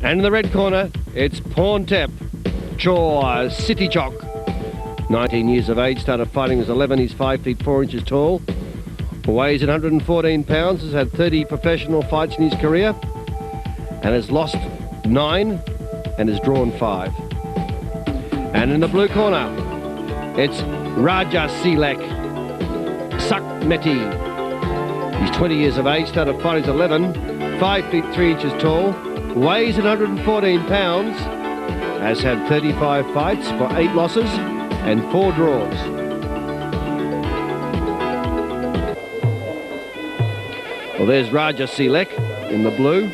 And in the red corner, it's Pornthep, Chor, Sittichok. 19 years of age, started fighting as 11. He's 5 feet 4 inches tall. Weighs 114 pounds, has had 30 professional fights in his career, and has lost 9 and has drawn 5. And in the blue corner, it's Rajchaseelek, Sakmethee. He's 20 years of age, started fighting as 11, 5 feet 3 inches tall, weighs 114 pounds, has had 35 fights for 8 losses and 4 draws. Well, there's Rajchaseelek in the blue,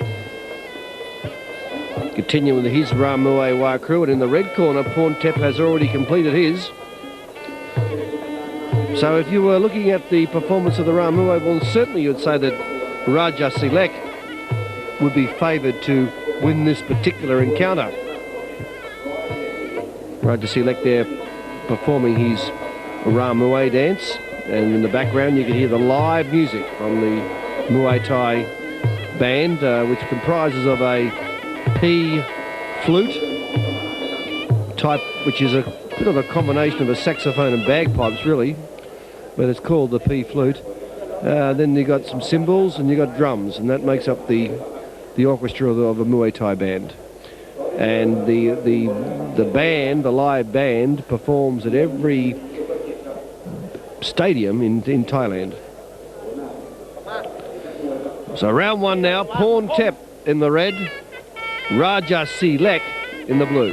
continuing with his Ramue Wa crew, and in the red corner, Pornthep has already completed his. So if you were looking at the performance of the Ramue, well, certainly you would say that Rajchaseelek would be favoured to win this particular encounter. Rajchaseelek there performing his Ramue dance, and in the background you can hear the live music from the Muay Thai band, which comprises of a pea flute type, which is a bit of a combination of a saxophone and bagpipes really, but it's called the pea flute. Then you got some cymbals and you got drums, and that makes up the orchestra of a Muay Thai band. And the band, the live band, performs at every stadium in Thailand. So round one now, Pornthep in the red, Rajchaseelek in the blue.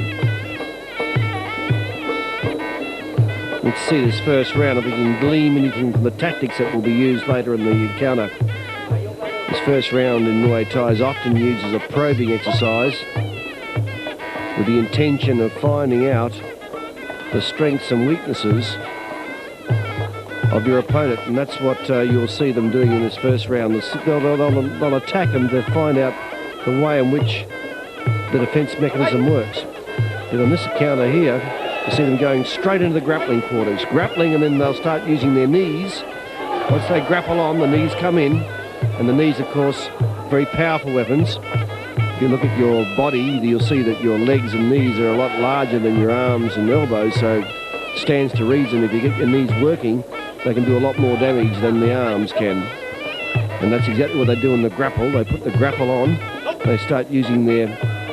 Let's see this first round, if we can glean anything from the tactics that will be used later in the encounter. This first round in Muay Thai is often used as a probing exercise with the intention of finding out the strengths and weaknesses of your opponent, and that's what you'll see them doing in this first round. They'll attack them to find out the way in which the defence mechanism works. And on this encounter here, you see them going straight into the grappling quarters, grappling, and then they'll start using their knees. Once they grapple on, the knees come in, and the knees, of course, very powerful weapons. If you look at your body, you'll see that your legs and knees are a lot larger than your arms and elbows, so it stands to reason if you get your knees working, they can do a lot more damage than the arms can. And that's exactly what they do in the grapple. They put the grapple on, they start using their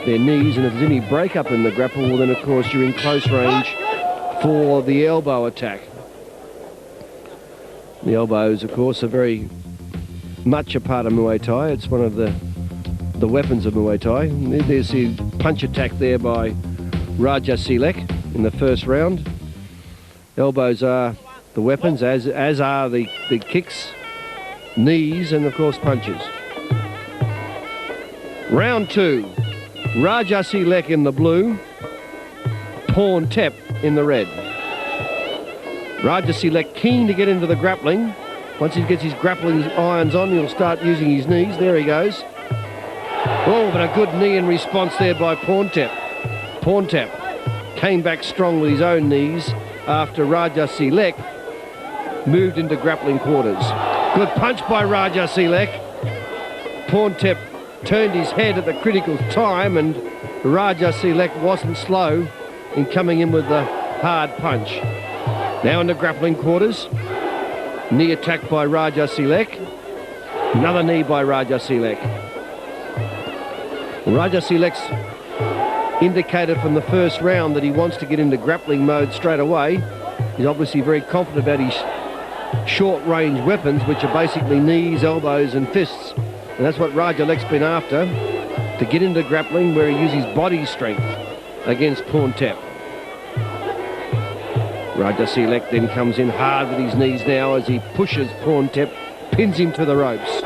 knees, and if there's any break-up in the grapple, well then of course you're in close range for the elbow attack. The elbows, of course, are very much a part of Muay Thai. It's one of the weapons of Muay Thai. There's the punch attack there by Rajchaseelek in the first round. Elbows are the weapons, as are the kicks, knees, and of course punches. Round two, Rajchaseelek in the blue, Pornthep in the red. Rajchaseelek keen to get into the grappling. Once he gets his grappling irons on, he'll start using his knees. There he goes. Oh, but a good knee in response there by Pornthep. Pornthep came back strong with his own knees after Rajchaseelek moved into grappling quarters. Good punch by Rajchaseelek. Pornthep turned his head at the critical time, and Rajchaseelek wasn't slow in coming in with the hard punch. Now in the grappling quarters, knee attack by Rajchaseelek. Another knee by Rajchaseelek. Rajchaseelek's indicated from the first round that he wants to get into grappling mode straight away. He's obviously very confident about his short-range weapons, which are basically knees, elbows and fists. And that's what Rajchaseelek's been after, to get into grappling where he uses body strength against Pornthep. Rajchaseelek then comes in hard with his knees now as he pushes Pornthep, pins him to the ropes.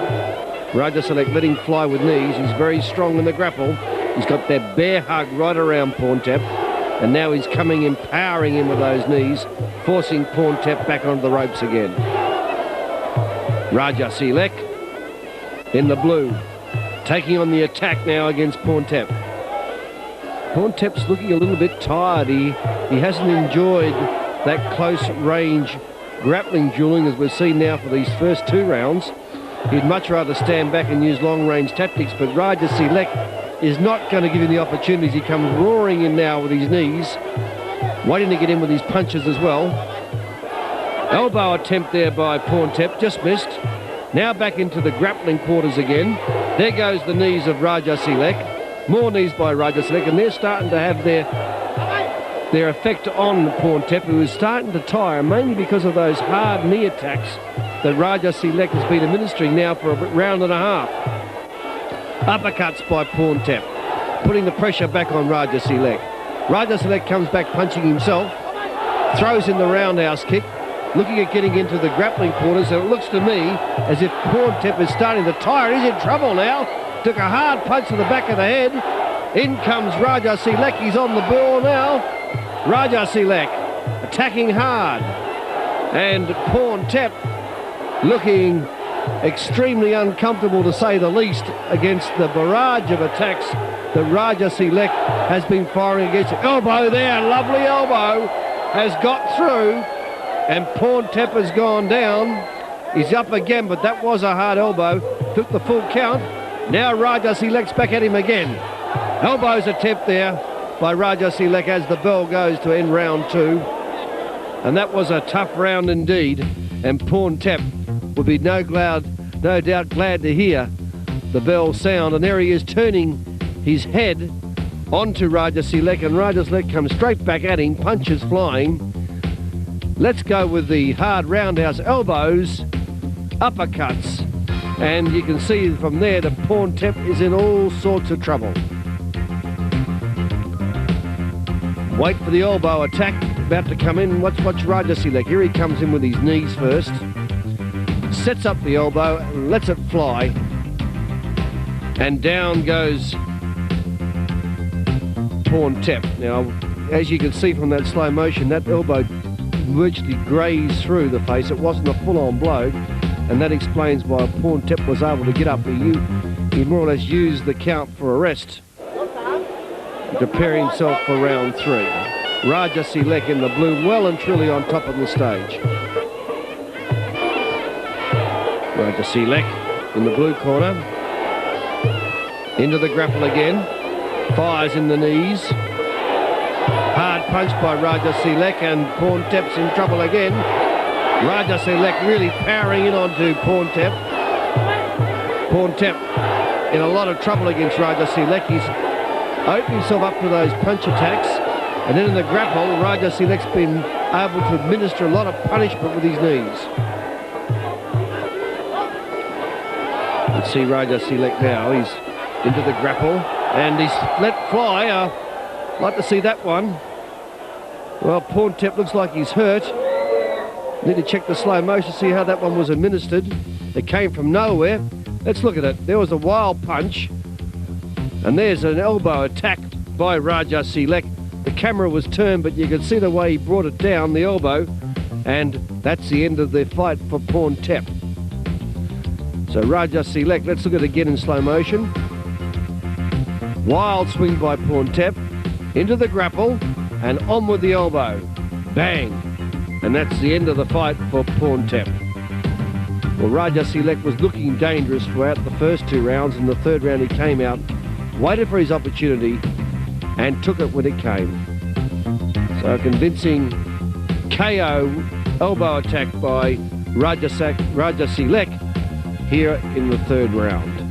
Rajchaseelek letting fly with knees. He's very strong in the grapple. He's got that bear hug right around Pornthep, and now he's coming in, powering him with those knees, forcing Pornthep back onto the ropes again. Rajchaseelek in the blue, taking on the attack now against Pornthep. Pornthep's looking a little bit tired. He hasn't enjoyed that close range grappling dueling as we've seen now for these first two rounds. He'd much rather stand back and use long range tactics, but Rajchaseelek is not going to give him the opportunities. He comes roaring in now with his knees, waiting to get in with his punches as well. Elbow attempt there by Pornthep, just missed. Now back into the grappling quarters again. There goes the knees of Rajchaseelek. More knees by Rajchaseelek, and they're starting to have their effect on Pornthep, who is starting to tire, mainly because of those hard knee attacks that Rajchaseelek has been administering now for a round and a half. Uppercuts by Pornthep, putting the pressure back on Rajchaseelek. Rajchaseelek comes back punching himself, throws in the roundhouse kick, looking at getting into the grappling quarters, and it looks to me as if Pornthep is starting to tire. He's in trouble now. Took a hard punch to the back of the head. In comes Rajchaseelek. He's on the ball now. Rajchaseelek attacking hard. And Pornthep looking extremely uncomfortable, to say the least, against the barrage of attacks that Rajchaseelek has been firing against. Elbow there, lovely elbow, has got through, and Pornthep has gone down. He's up again, but that was a hard elbow. Took the full count. Now Rajchaseelek's back at him again. Elbows attempt there by Rajchaseelek as the bell goes to end round 2. And that was a tough round indeed. And Pornthep would be no doubt glad to hear the bell sound. And there he is turning his head onto Rajchaseelek, and Rajchaseelek comes straight back at him, punches flying. Let's go with the hard roundhouse elbows, uppercuts, and you can see from there that Pornthep is in all sorts of trouble. Wait for the elbow attack, about to come in. Watch Rajchaseelek. Here he comes in with his knees first. Sets up the elbow, lets it fly, and down goes Pornthep. Now, as you can see from that slow motion, that elbow virtually grazed through the face. It wasn't a full-on blow, and that explains why Pornthep was able to get up. He more or less used the count for a rest, preparing himself for round 3. Rajchaseelek in the blue, well and truly on top of the stage. Rajchaseelek in the blue corner, into the grapple again, fires in the knees. Hard punch by Rajchaseelek, and Pornthep's in trouble again. Rajchaseelek really powering in onto Pornthep. Pornthep in a lot of trouble against Rajchaseelek. He's opened himself up to those punch attacks, and then in the grapple, Rajchaseelek's been able to administer a lot of punishment with his knees. Let's see Rajchaseelek now. He's into the grapple, and he's let fly. I'd like to see that one. Well, Pornthep looks like he's hurt. Need to check the slow motion, see how that one was administered. It came from nowhere. Let's look at it. There was a wild punch, and there's an elbow attack by Rajchaseelek. The camera was turned, but you could see the way he brought it down, the elbow, and that's the end of the fight for Pornthep. So Rajchaseelek, let's look at it again in slow motion. Wild swing by Pornthep, into the grapple, and on with the elbow. Bang! And that's the end of the fight for Pornthep. Well, Rajchaseelek was looking dangerous throughout the first 2 rounds. In the third round he came out, waited for his opportunity, and took it when it came. So a convincing KO elbow attack by Rajchaseelek here in the third round.